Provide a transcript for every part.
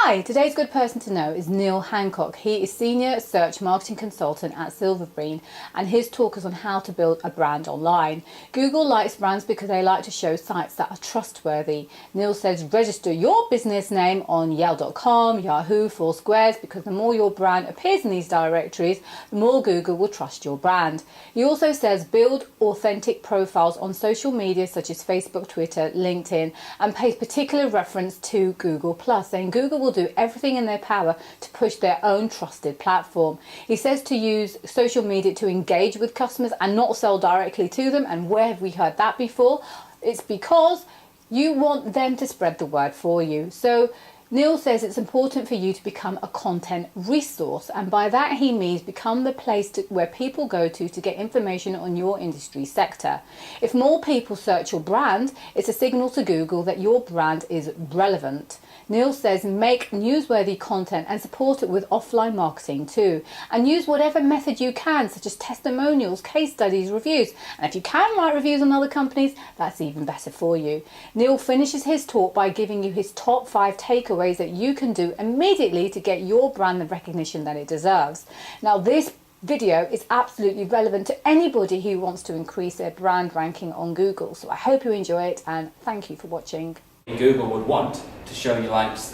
Hi, today's good person to know is Neil Hancock. He is Senior Search Marketing Consultant at Silverbean, and his talk is on how to build a brand online. Google likes brands because they like to show sites that are trustworthy. Neil says register your business name on Yale.com, Yahoo, Foursquare, because the more your brand appears in these directories, the more Google will trust your brand. He also says build authentic profiles on social media such as Facebook, Twitter, LinkedIn, and pays particular reference to Google+, saying Google will do everything in their power to push their own trusted platform. He says to use social media to engage with customers and not sell directly to them. And where have we heard that before? It's because you want them to spread the word for you. So Neil says it's important for you to become a content resource, and by that he means become the place where people go to get information on your industry sector. If more people search your brand, it's a signal to Google that your brand is relevant. Neil says make newsworthy content and support it with offline marketing too, and use whatever method you can, such as testimonials, case studies, reviews, and if you can write reviews on other companies, that's even better for you. Neil finishes his talk by giving you his top 5 takeaways that you can do immediately to get your brand the recognition that it deserves. Now, this video is absolutely relevant to anybody who wants to increase their brand ranking on Google. So I hope you enjoy it, and thank you for watching. Google would want to show you sites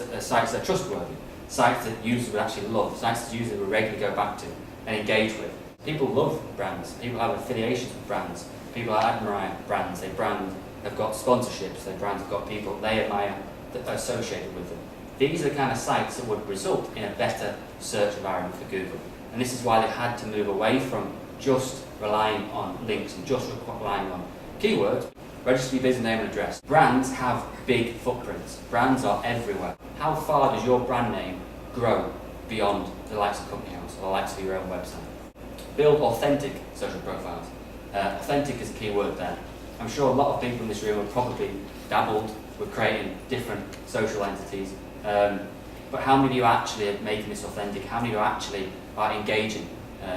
that are trustworthy, sites that users would actually love, sites that users would regularly go back to and engage with. People love brands, people have affiliations with brands, people admire brands, they've got sponsorships, their brands have got people they admire that are associated with them. These are the kind of sites that would result in a better search environment for Google. And this is why they had to move away from just relying on links and just relying on keywords. Register your business name and address. Brands have big footprints. Brands are everywhere. How far does your brand name grow beyond the likes of Company House or the likes of your own website? Build authentic social profiles. Authentic is a key word there. I'm sure a lot of people in this room have probably dabbled with creating different social entities. But how many of you actually are making this authentic? How many of you actually are engaging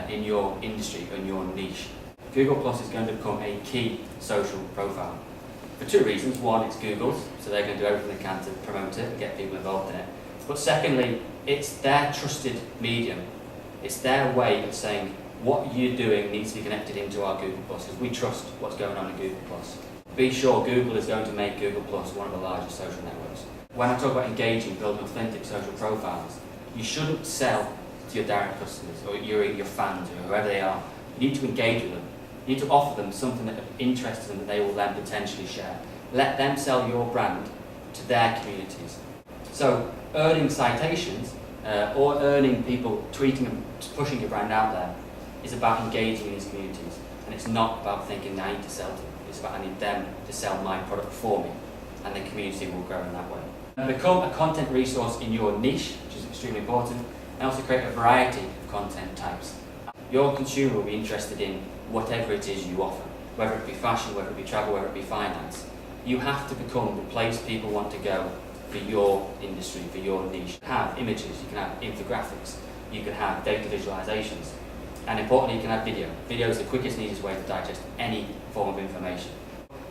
in your industry, in your niche? Google Plus is going to become a key social profile for 2 reasons. One, it's Google's, so they're going to do everything they can to promote it and get people involved in it. But secondly, it's their trusted medium. It's their way of saying what you're doing needs to be connected into our Google Plus, because we trust what's going on in Google Plus. Be sure Google is going to make Google Plus one of the largest social networks. When I talk about engaging, building authentic social profiles, you shouldn't sell to your direct customers or your fans or whoever they are. You need to engage with them. You need to offer them something that interests them that they will then potentially share. Let them sell your brand to their communities. So earning citations or earning people tweeting and pushing your brand out there is about engaging in these communities. And it's not about thinking I need to sell to them. It's about I need them to sell my product for me, and the community will grow in that way. Become a content resource in your niche, which is extremely important, and also create a variety of content types. Your consumer will be interested in whatever it is you offer, whether it be fashion, whether it be travel, whether it be finance. You have to become the place people want to go for your industry, for your niche. You can have images, you can have infographics, you can have data visualizations, and importantly, you can have video. Video is the quickest and easiest way to digest any form of information.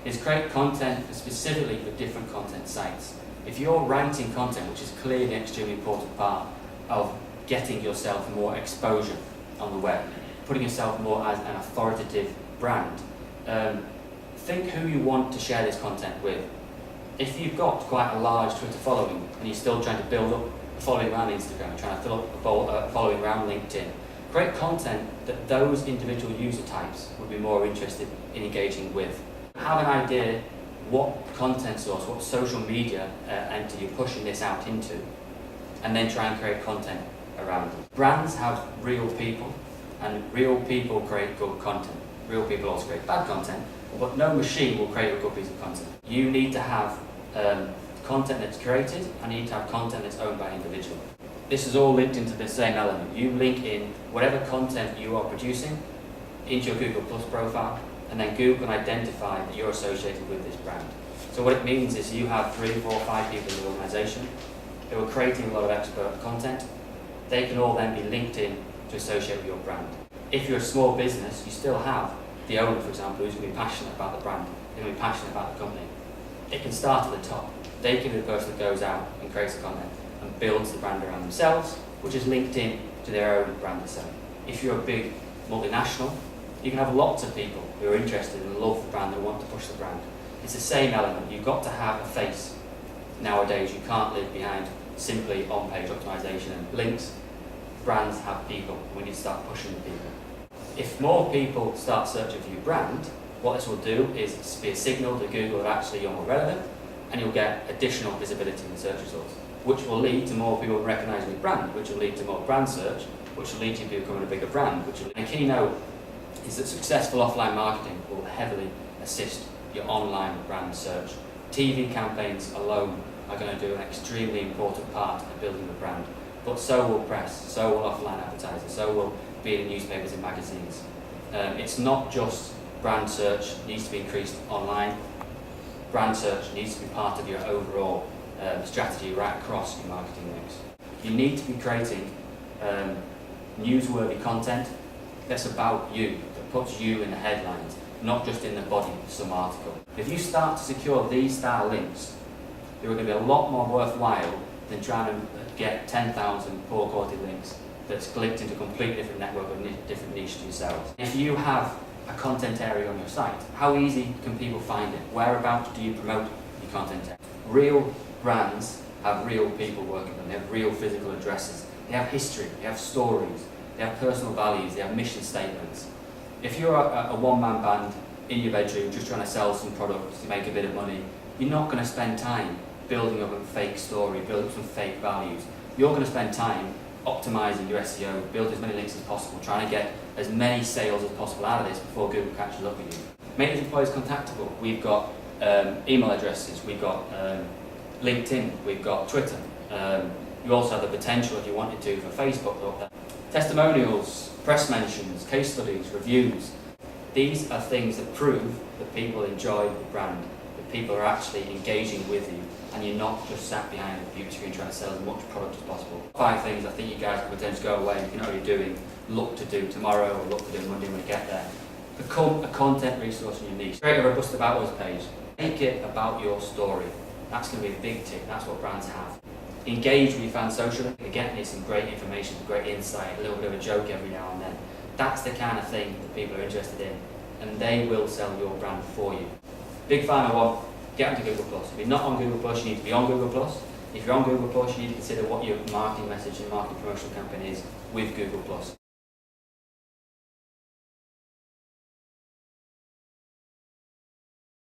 Is create content specifically for different content sites. If you're writing content, which is clearly an extremely important part of getting yourself more exposure on the web, putting yourself more as an authoritative brand, think who you want to share this content with. If you've got quite a large Twitter following and you're still trying to build up a following around Instagram, trying to fill up a following around LinkedIn, create content that those individual user types would be more interested in engaging with. Have an idea what content source, what social media entity you're pushing this out into, and then try and create content around it. Brands have real people, and real people create good content. Real people also create bad content, but no machine will create a good piece of content. You need to have content that's created, and you need to have content that's owned by an individual. This is all linked into the same element. You link in whatever content you are producing into your Google Plus profile, and then Google can identify that you're associated with this brand. So what it means is you have 3, 4, 5 people in the organisation who are creating a lot of expert content. They can all then be linked in to associate with your brand. If you're a small business, you still have the owner, for example, who's going to be passionate about the brand, who's going to be passionate about the company. It can start at the top. They can be the person that goes out and creates the content. and builds the brand around themselves, which is linked in to their own brand itself. If you're a big multinational, you can have lots of people who are interested and love the brand, that want to push the brand. It's the same element. You've got to have a face. Nowadays, you can't live behind simply on-page optimization and links. Brands have people. We need to start pushing the people. If more people start searching for your brand, what this will do is be a signal to Google that actually you're more relevant, and you'll get additional visibility in the search results, which will lead to more people recognizing your brand, which will lead to more brand search, which will lead to you becoming a bigger brand. And a keynote is that successful offline marketing will heavily assist your online brand search. TV campaigns alone are going to do an extremely important part of building the brand, but so will press, so will offline advertising, so will be in newspapers and magazines. It's not just brand search needs to be increased online. Brand search needs to be part of your overall strategy right across your marketing mix. You need to be creating newsworthy content that's about you, that puts you in the headlines, not just in the body of some article. If you start to secure these style links, they're going to be a lot more worthwhile than trying to get 10,000 poor quality links that's linked into a completely different network or different niche to yourselves. If you have a content area on your site, how easy can people find it? Whereabouts do you promote your content area? Real brands have real people working with them. They have real physical addresses. They have history, they have stories, they have personal values, they have mission statements. If you're a one-man band in your bedroom just trying to sell some products to make a bit of money, you're not going to spend time building up a fake story, building up some fake values. You're going to spend time optimizing your SEO, build as many links as possible, trying to get as many sales as possible out of this before Google catches up with you. Make these employees contactable. We've got email addresses, we've got LinkedIn, we've got Twitter. You also have the potential, if you wanted to, for Facebook. Testimonials, press mentions, case studies, reviews. These are things that prove that people enjoy the brand, that people are actually engaging with you, and you're not just sat behind a computer screen trying to sell as much product as possible. 5 things I think you guys can potentially go away and if you're not already doing, look to do tomorrow or look to do Monday when you get there. Become a content resource in your niche. Create a robust About Us page. Make it about your story. That's going to be a big tick. That's what brands have. Engage with your fans socially. Again, need some great information, great insight, a little bit of a joke every now and then. That's the kind of thing that people are interested in, and they will sell your brand for you. Big final one, get onto Google+. If you're not on Google+, you need to be on Google+. If you're on Google+, you need to consider what your marketing message and marketing promotional campaign is with Google+.